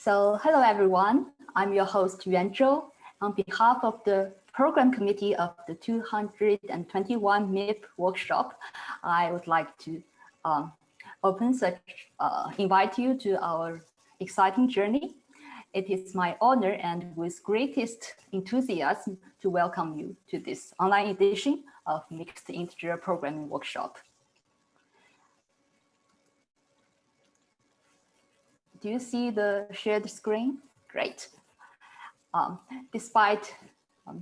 Hello everyone, I'm your host Yuan Zhou. On behalf of the Program Committee of the 221 MIP workshop, I would like to invite you to our exciting journey. It is my honor and with greatest enthusiasm to welcome you to this online edition of Mixed Integer Programming Workshop. Do you see the shared screen? Great. Despite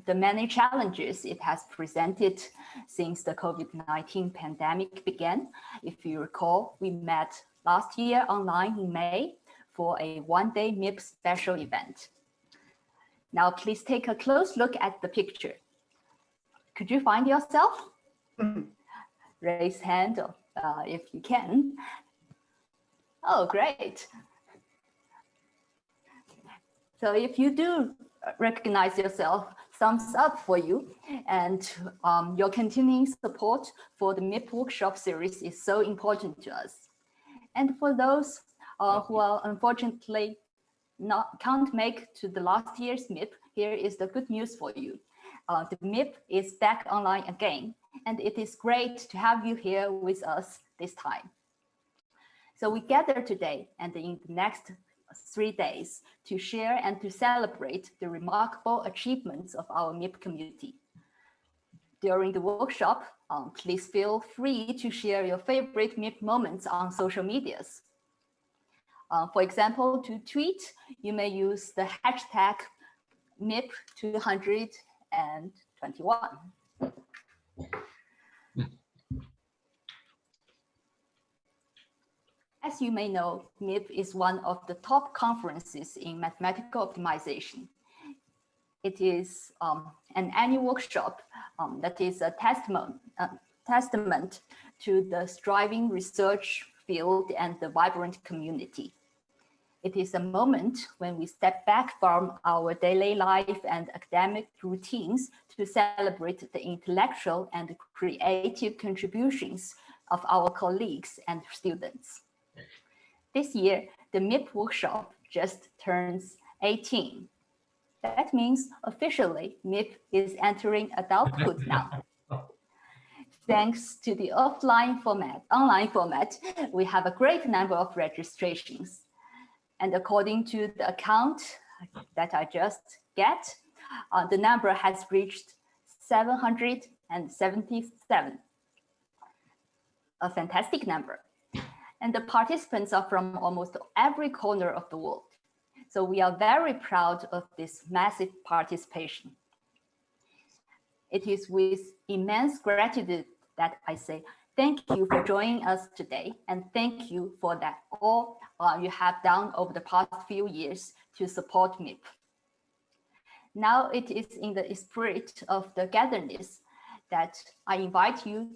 the many challenges it has presented since the COVID-19 pandemic began, if you recall, we met last year online in May for a one-day MIP special event. Now, please take a close look at the picture. Could you find yourself? Raise hand if you can. Oh, great. So if you do recognize yourself, thumbs up for you. And your continuing support for the MIP workshop series is so important to us. And for those who are unfortunately can't make to the last year's MIP, here is the good news for you. The MIP is back online again, and it is great to have you here with us this time. So we gather today and in the next 3 days to share and to celebrate the remarkable achievements of our MIP community. During the workshop, please feel free to share your favorite MIP moments on social medias. For example, to tweet, you may use the hashtag MIP221. As you may know, MIP is one of the top conferences in mathematical optimization. It is an annual workshop that is a testament to the striving research field and the vibrant community. It is a moment when we step back from our daily life and academic routines to celebrate the intellectual and creative contributions of our colleagues and students. This year, the MIP workshop just turns 18. That means officially MIP is entering adulthood now. Thanks to the online format, we have a great number of registrations. And according to the account that I just get, the number has reached 777. A fantastic number. And the participants are from almost every corner of the world. So we are very proud of this massive participation. It is with immense gratitude that I say thank you for joining us today, and thank you for that all you have done over the past few years to support MIP. Now it is in the spirit of the togetherness that I invite you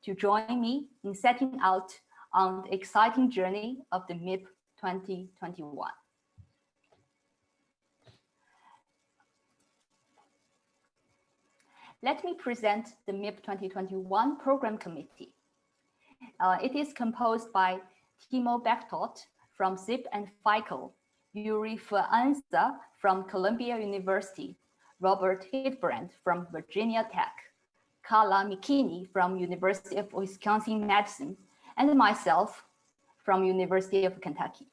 to join me in setting out on the exciting journey of the MIP 2021. Let me present the MIP 2021 Program Committee. It is composed by Timo Bechtold from ZIP and FICO, Yuri Fuanza from Columbia University, Robert Hildebrandt from Virginia Tech, Carla Mikini from University of Wisconsin-Madison, and myself from University of Kentucky.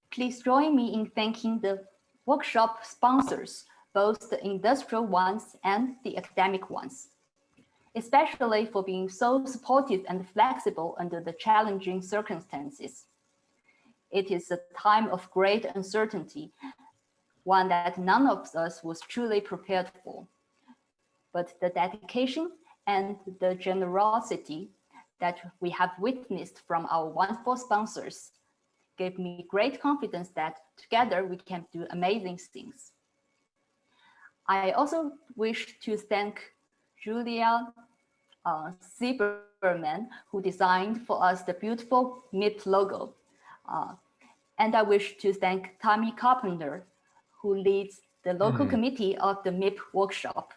Please join me in thanking the workshop sponsors, both the industrial ones and the academic ones, especially for being so supportive and flexible under the challenging circumstances. It is a time of great uncertainty, one that none of us was truly prepared for. But the dedication and the generosity that we have witnessed from our wonderful sponsors gave me great confidence that together we can do amazing things. I also wish to thank Julia Zieberman, who designed for us the beautiful MIP logo. And I wish to thank Tammy Carpenter, who leads the local committee of the MIP workshop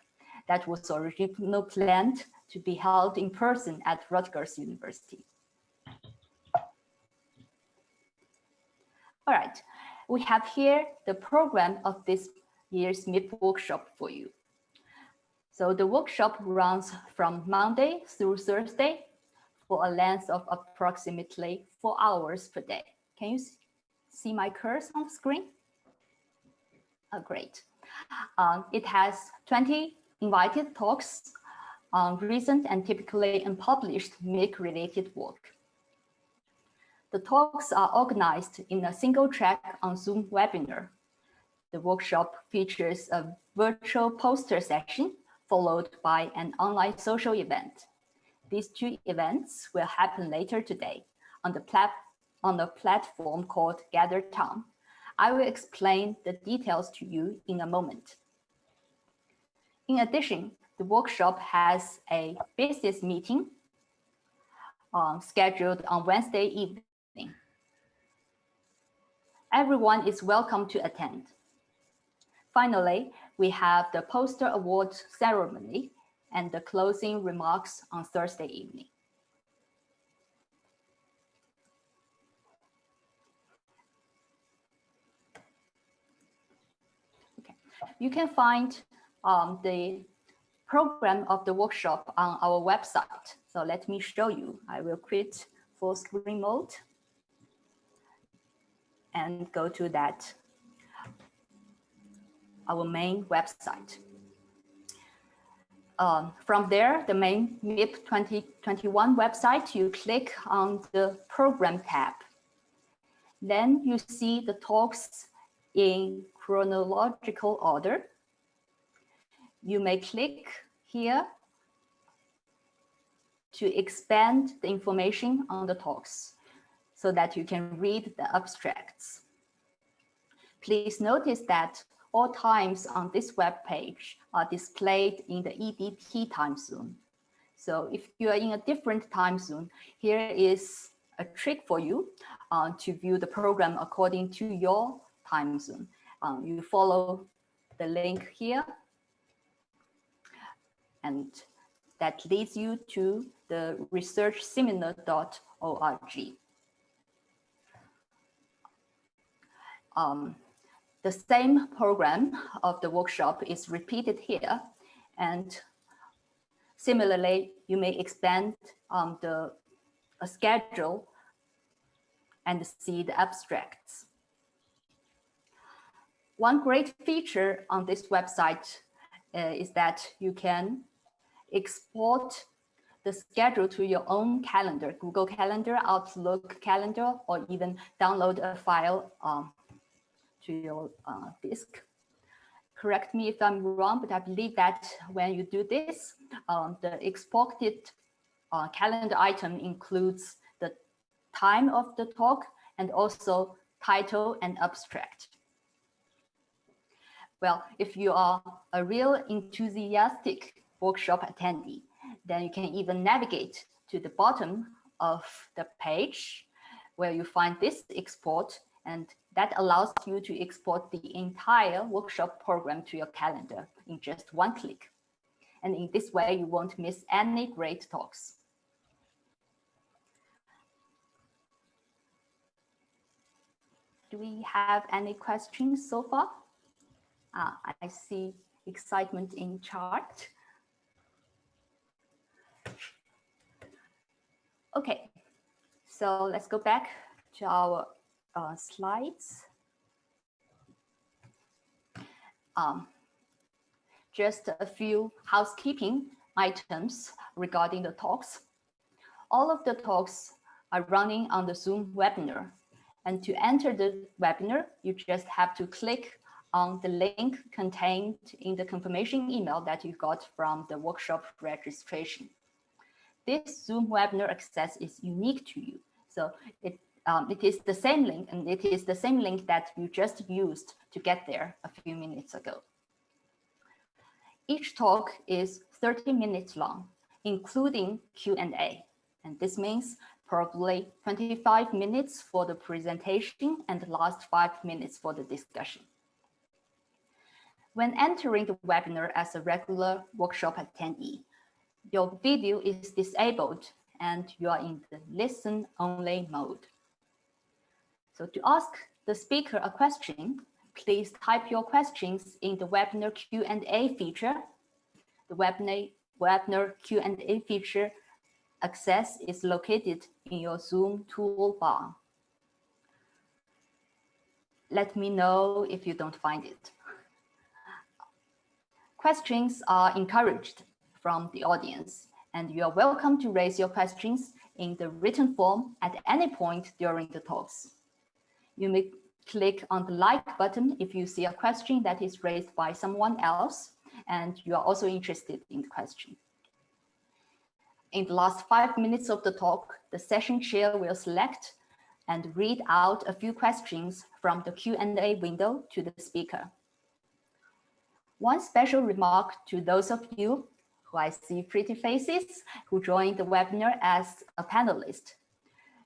that was originally planned to be held in person at Rutgers University. All right, we have here the program of this year's MIP workshop for you. So the workshop runs from Monday through Thursday for a length of approximately 4 hours per day. Can you see my cursor on the screen? Oh, great. It has 20 invited talks on recent and typically unpublished MIC-related work. The talks are organized in a single track on Zoom webinar. The workshop features a virtual poster session followed by an online social event. These two events will happen later today on the platform called Gather Town. I will explain the details to you in a moment. In addition, the workshop has a business meeting scheduled on Wednesday evening. Everyone is welcome to attend. Finally, we have the poster awards ceremony and the closing remarks on Thursday evening. Okay. You can find the program of the workshop on our website. So let me show you. I will quit full screen mode and go to that, our main website. From there, the main MIP 2021 website, you click on the program tab. Then you see the talks in chronological order. You may click here to expand the information on the talks so that you can read the abstracts. Please notice that all times on this web page are displayed in the EDT time zone. So if you are in a different time zone, here is a trick for you to view the program according to your time zone. You follow the link here, and that leads you to the researchseminar.org. The same program of the workshop is repeated here, and similarly, you may expand the schedule and see the abstracts. One great feature on this website is that you can export the schedule to your own calendar, Google Calendar, Outlook Calendar, or even download a file to your disk. Correct me if I'm wrong, but I believe that when you do this, the exported calendar item includes the time of the talk and also title and abstract. Well, if you are a real enthusiastic workshop attendee, then you can even navigate to the bottom of the page where you find this export, and that allows you to export the entire workshop program to your calendar in just one click. And in this way, you won't miss any great talks. Do we have any questions so far? I see excitement in chat. Okay, so let's go back to our slides. Just a few housekeeping items regarding the talks. All of the talks are running on the Zoom webinar. And to enter the webinar, you just have to click on the link contained in the confirmation email that you got from the workshop registration. This Zoom webinar access is unique to you. So it is the same link, and it is the same link that you just used to get there a few minutes ago. Each talk is 30 minutes long, including Q&A. And this means probably 25 minutes for the presentation and the last 5 minutes for the discussion. When entering the webinar as a regular workshop attendee, your video is disabled and you are in the listen-only mode. So to ask the speaker a question, please type your questions in the webinar Q&A feature. The webinar Q&A feature access is located in your Zoom toolbar. Let me know if you don't find it. Questions are encouraged from the audience, and you are welcome to raise your questions in the written form at any point during the talks. You may click on the like button if you see a question that is raised by someone else and you are also interested in the question. In the last 5 minutes of the talk, the session chair will select and read out a few questions from the Q&A window to the speaker. One special remark to those of you who I see pretty faces who joined the webinar as a panelist.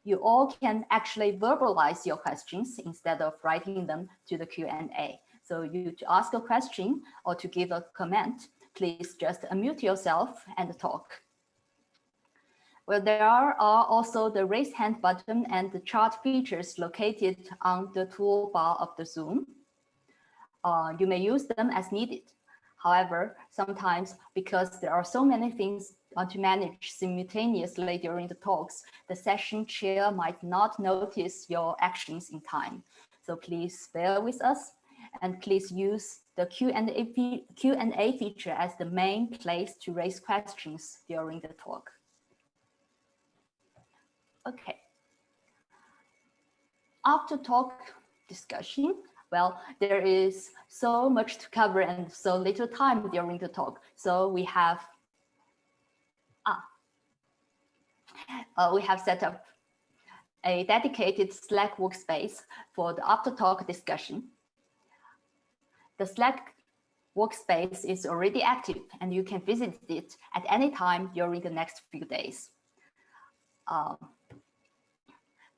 You all can actually verbalize your questions instead of writing them to the Q&A. So you to ask a question or to give a comment, please just unmute yourself and talk. Well, there are also the raise hand button and the chat features located on the toolbar of the Zoom. You may use them as needed. However, sometimes because there are so many things to manage simultaneously during the talks, the session chair might not notice your actions in time. So please bear with us and please use the Q&A feature as the main place to raise questions during the talk. Okay. After talk discussion, well, there is so much to cover and so little time during the talk. So we have set up a dedicated Slack workspace for the after talk discussion. The Slack workspace is already active and you can visit it at any time during the next few days.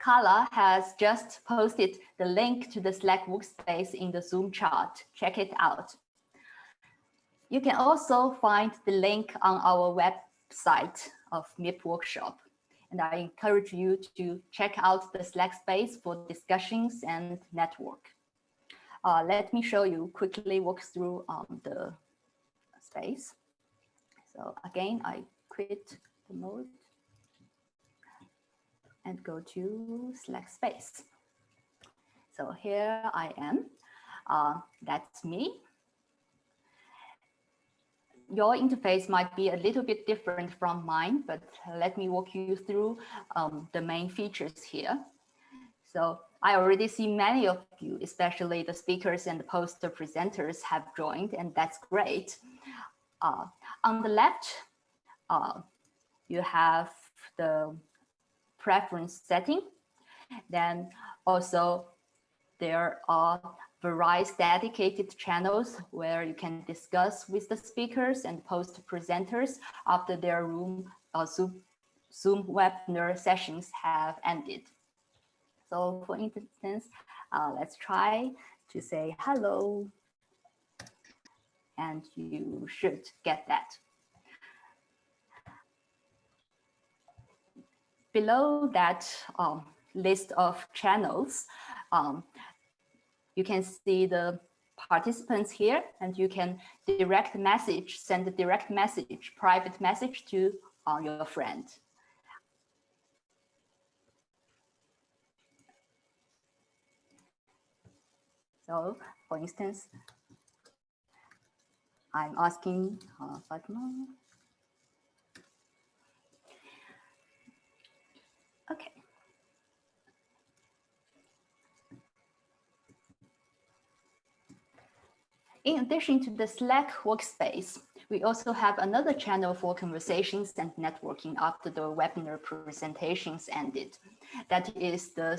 Carla has just posted the link to the Slack workspace in the Zoom chat. Check it out. You can also find the link on our website of MIP workshop. And I encourage you to check out the Slack space for discussions and network. Let me show you quickly walk through the space. So again, I quit the mode and go to Slack space. So here I am. That's me. Your interface might be a little bit different from mine, but let me walk you through the main features here. So I already see many of you, especially the speakers and the poster presenters have joined, and that's great. On the left, you have the preference setting. Then also there are various dedicated channels where you can discuss with the speakers and post presenters after their Zoom webinar sessions have ended. So for instance, let's try to say hello, and you should get that. Below that list of channels, you can see the participants here, and you can send a direct message, private message to your friend. So, for instance, I'm asking Fatma. Okay. In addition to the Slack workspace, we also have another channel for conversations and networking after the webinar presentations ended. That is the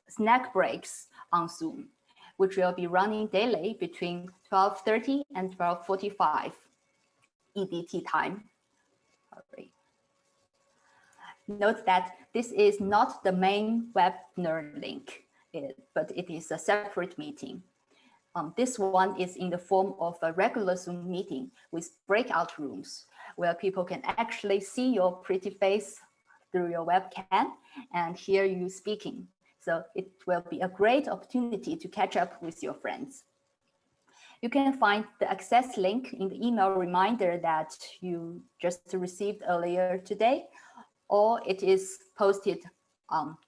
snack breaks on Zoom, which will be running daily between 12:30 and 12:45 EDT time. Sorry. Note that this is not the main webinar link, but it is a separate meeting. This one is in the form of a regular Zoom meeting with breakout rooms where people can actually see your pretty face through your webcam and hear you speaking. So it will be a great opportunity to catch up with your friends. You can find the access link in the email reminder that you just received earlier today, or it is posted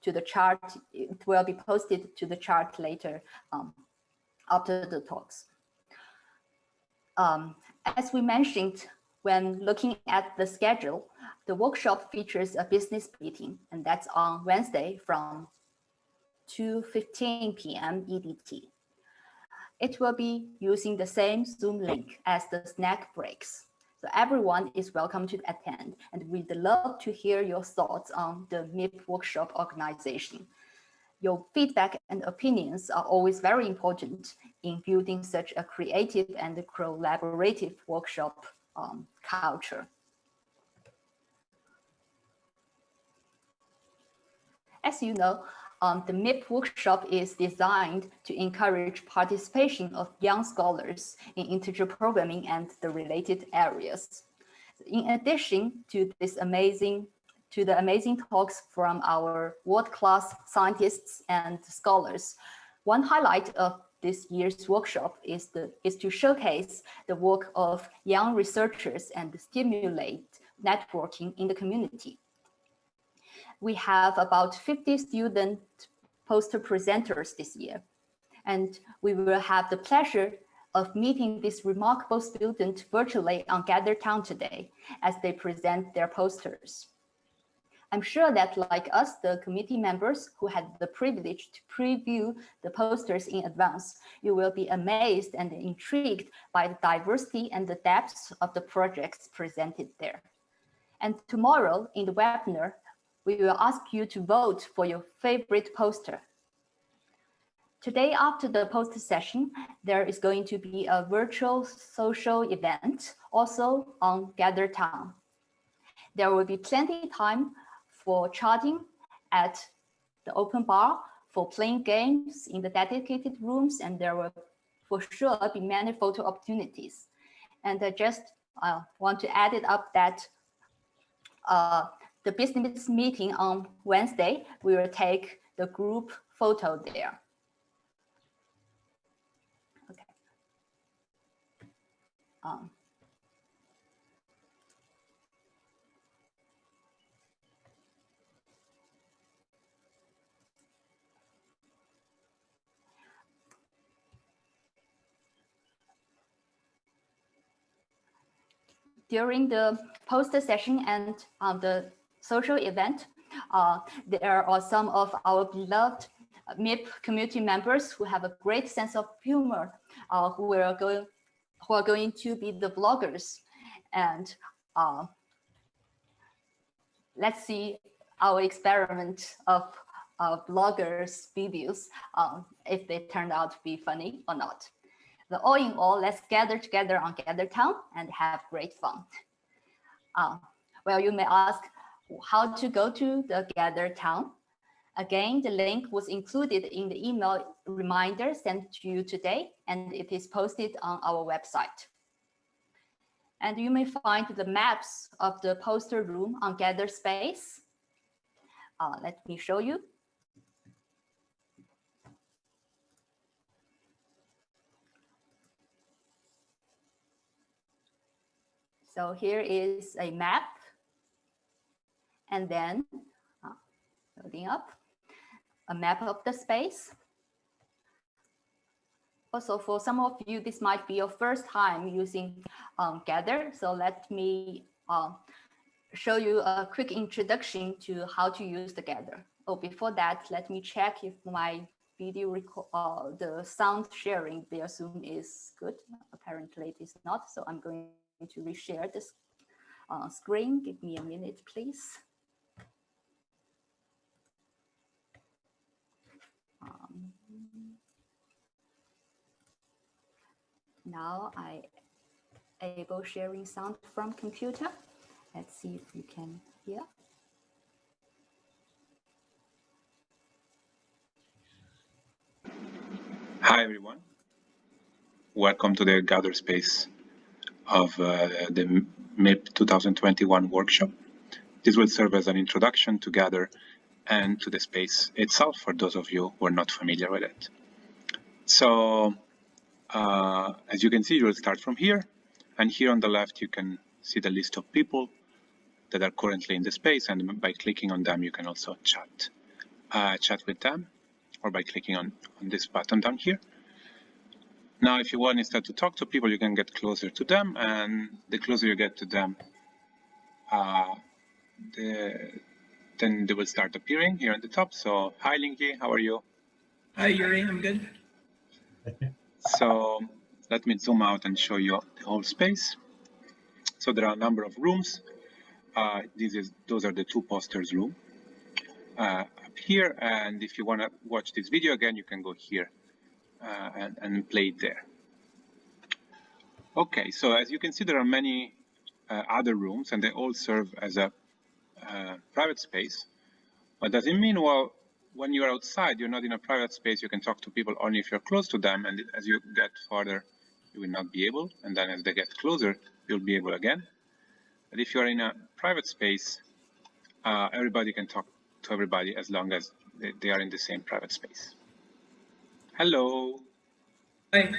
to the chart. It will be posted to the chart later after the talks. As we mentioned, when looking at the schedule, the workshop features a business meeting, and that's on Wednesday from 2:15 p.m. EDT. It will be using the same Zoom link as the snack breaks. So everyone is welcome to attend, and we'd love to hear your thoughts on the MIP workshop organization. Your feedback and opinions are always very important in building such a creative and collaborative workshop culture. As you know, the MIP workshop is designed to encourage participation of young scholars in integer programming and the related areas. In addition to the amazing talks from our world-class scientists and scholars, one highlight of this year's workshop is to showcase the work of young researchers and stimulate networking in the community. We have about 50 student poster presenters this year, and we will have the pleasure of meeting these remarkable students virtually on GatherTown today as they present their posters. I'm sure that, like us, the committee members who had the privilege to preview the posters in advance, you will be amazed and intrigued by the diversity and the depths of the projects presented there. And tomorrow in the webinar, we will ask you to vote for your favorite poster. Today, after the poster session, there is going to be a virtual social event also on GatherTown. There will be plenty of time for chatting at the open bar, for playing games in the dedicated rooms, and there will for sure be many photo opportunities. And I just want to add it up that the business meeting on Wednesday, we will take the group photo there. Okay. During the poster session and the social event, there are some of our beloved MIP community members who have a great sense of humor, who are going to be the vloggers. And let's see our experiment of vloggers videos, if they turned out to be funny or not. So all in all, let's gather together on GatherTown and have great fun. Well, you may ask how to go to the GatherTown. Again, the link was included in the email reminder sent to you today, and it is posted on our website. And you may find the maps of the poster room on Gather Space. Let me show you. So here is a map, and then loading up a map of the space. Also, for some of you, this might be your first time using Gather. So let me show you a quick introduction to how to use the Gather. Oh, before that, let me check if my video the sound sharing via Zoom is good. Apparently it is not, so I'm going to reshare this screen. Give me a minute, please. Now I able sharing sound from computer. Let's see if you can hear. Hi, everyone. Welcome to the Gather Space of the MIP 2021 workshop. This will serve as an introduction to Gather and to the space itself, for those of you who are not familiar with it. So as you can see, you will start from here. And here on the left, you can see the list of people that are currently in the space. And by clicking on them, you can also chat with them, or by clicking on this button down here. Now, if you want instead to talk to people, you can get closer to them. And the closer you get to them, then they will start appearing here at the top. So, hi, Linky, how are you? Hi, Yuri, I'm good. So let me zoom out and show you the whole space. So there are a number of rooms. Those are the two posters room up here. And if you want to watch this video again, you can go here and play it there. Okay, so as you can see, there are many other rooms, and they all serve as a private space. What does it mean? Well, when you're outside, you're not in a private space. You can talk to people only if you're close to them. And as you get farther, you will not be able. And then as they get closer, you'll be able again. But if you're in a private space, everybody can talk to everybody as long as they are in the same private space. Hello. Hi.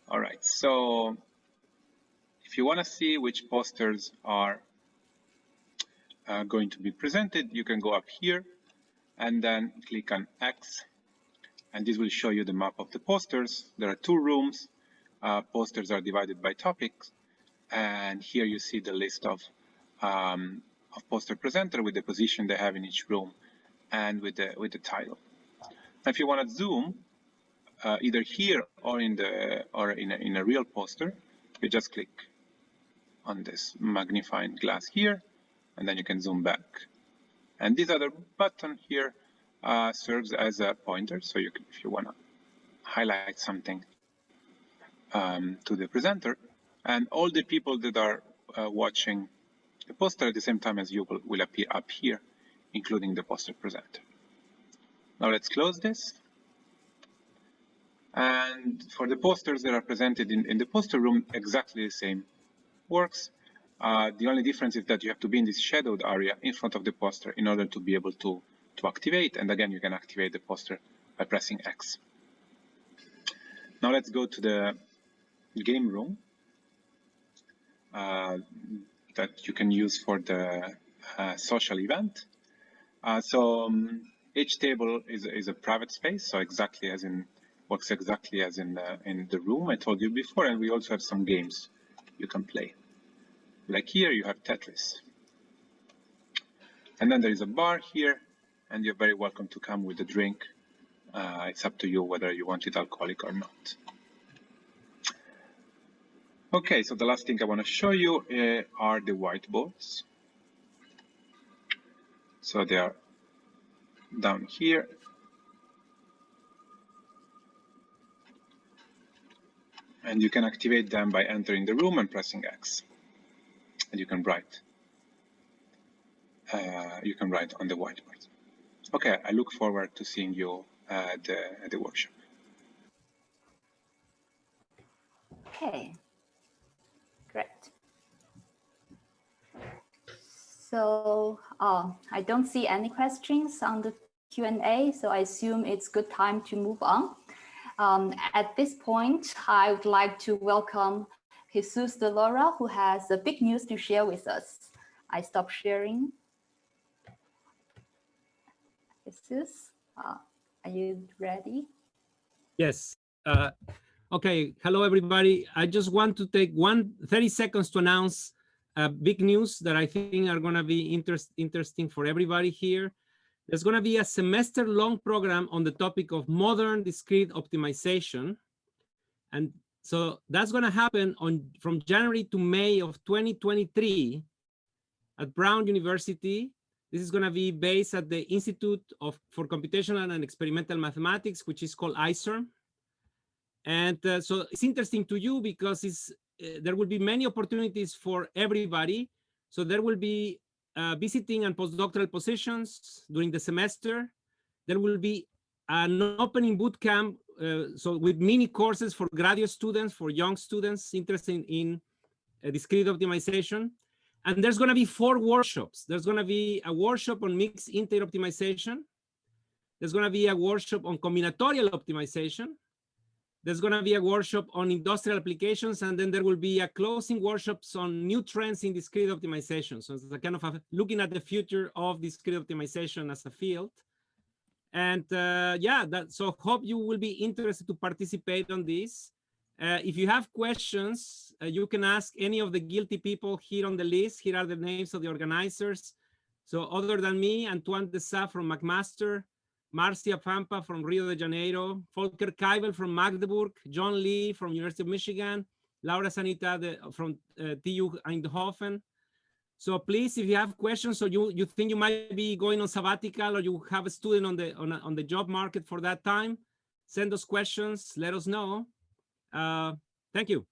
All right. So if you want to see which posters are going to be presented, you can go up here and then click on X, and this will show you the map of the posters. There are two rooms. Posters are divided by topics, and here you see the list of poster presenter with the position they have in each room and with the title. Now, if you want to zoom either here or in a real poster, you just click on this magnifying glass here, and then you can zoom back. And this other button here serves as a pointer. So if you want to highlight something to the presenter, and all the people that are watching the poster at the same time as you will appear up here, including the poster presenter. Now let's close this. And for the posters that are presented in the poster room, exactly the same works. The only difference is that you have to be in this shadowed area in front of the poster in order to be able to activate. And again, you can activate the poster by pressing X. Now let's go to the game room that you can use for the social event. Each table is a private space, so works exactly as in the room I told you before, and we also have some games you can play. Like here, you have Tetris. And then there is a bar here, and you're very welcome to come with a drink. It's up to you whether you want it alcoholic or not. Okay, so the last thing I want to show you are the whiteboards. So they are down here. And you can activate them by entering the room and pressing X. And you can write on the whiteboard. Okay, I look forward to seeing you at the workshop. Okay, great. So I don't see any questions on the Q&A, so I assume it's good time to move on. At this point, I would like to welcome Jesus de Laura, who has the big news to share with us. I stop sharing. Jesus, are you ready? Yes. Okay. Hello, everybody. I just want to take 30 seconds to announce big news that I think are going to be interesting for everybody here. There's going to be a semester-long program on the topic of modern discrete optimization. And so that's going to happen from January to May of 2023 at Brown University. This is going to be based at the Institute for Computational and Experimental Mathematics, which is called ICERM. And so it's interesting to you because there will be many opportunities for everybody. So there will be visiting and postdoctoral positions during the semester. There will be an opening boot camp, so with mini courses for graduate students, for young students interested in discrete optimization. And there's going to be 4 workshops. There's going to be a workshop on mixed integer optimization. There's going to be a workshop on combinatorial optimization. There's going to be a workshop on industrial applications, and then there will be a closing workshops on new trends in discrete optimization. So it's a kind of looking at the future of discrete optimization as a field. And yeah, so hope you will be interested to participate on this. If you have questions, you can ask any of the guilty people here on the list. Here are the names of the organizers. So other than me, Antoine Dessat from McMaster, Marcia Pampa from Rio de Janeiro, Volker Keibel from Magdeburg, John Lee from University of Michigan, Laura Sanita from TU Eindhoven. So please, if you have questions or you think you might be going on sabbatical or you have a student on the job market for that time, send us questions, let us know. Thank you.